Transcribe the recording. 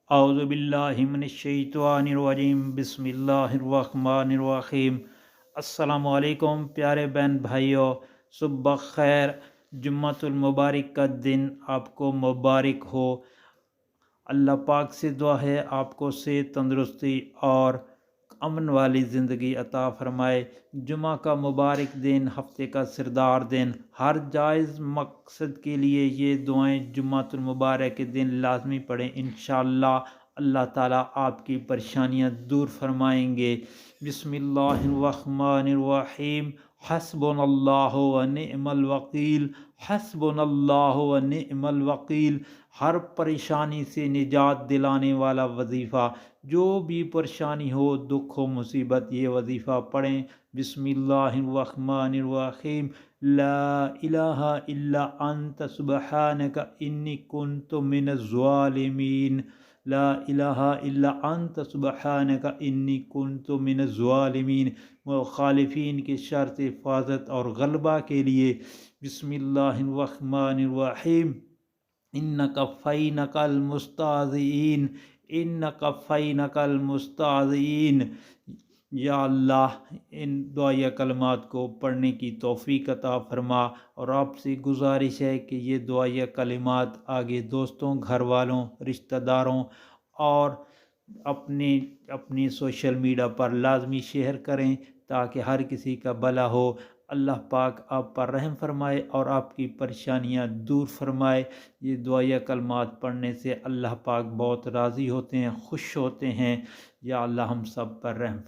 اعوذ باللہ من الشیطان الرجیم بسم اللہ الرحمن الرحیم۔ السلام علیکم پیارے بہن بھائیوں، صبح خیر۔ جمعۃ المبارک کا دن آپ کو مبارک ہو۔ اللہ پاک سے دعا ہے آپ کو صحت، تندرستی اور امن والی زندگی عطا فرمائے۔ جمعہ کا مبارک دن، ہفتے کا سردار دن، ہر جائز مقصد کے لیے یہ دعائیں جمعۃ المبارک کے دن لازمی پڑھیں۔ انشاءاللہ اللہ تعالیٰ آپ کی پریشانیاں دور فرمائیں گے۔ بسم اللہ الرحمن الرحیم۔ حسبنا اللہ و نعم الوکیل، حسبنا اللہ و نعم الوکیل۔ ہر پریشانی سے نجات دلانے والا وظیفہ، جو بھی پریشانی ہو، دکھ ہو، مصیبت، یہ وظیفہ پڑھیں۔ بسم اللہ الرحمن الرحیم۔ لا الہ الا انت سبحانک انی کنت من الظالمین۔ لا الہ الا انت سبحانک انی کنت من الظالمین۔ مخالفین کے شر سے حفاظت اور غلبہ کے لیے بسم اللہ الرحمن الرحیم۔ انک فینک المستہزئین، انک فینک المستہزئین۔ یا اللہ ان دعائیہ کلمات کو پڑھنے کی توفیق عطا فرما، اور آپ سے گزارش ہے کہ یہ دعائیہ کلمات آگے دوستوں، گھر والوں، رشتہ داروں اور اپنی سوشل میڈیا پر لازمی شیئر کریں تاکہ ہر کسی کا بھلا ہو۔ اللہ پاک آپ پر رحم فرمائے اور آپ کی پریشانیاں دور فرمائے۔ یہ دعائیہ کلمات پڑھنے سے اللہ پاک بہت راضی ہوتے ہیں، خوش ہوتے ہیں۔ یا اللہ ہم سب پر رحم فرمائے۔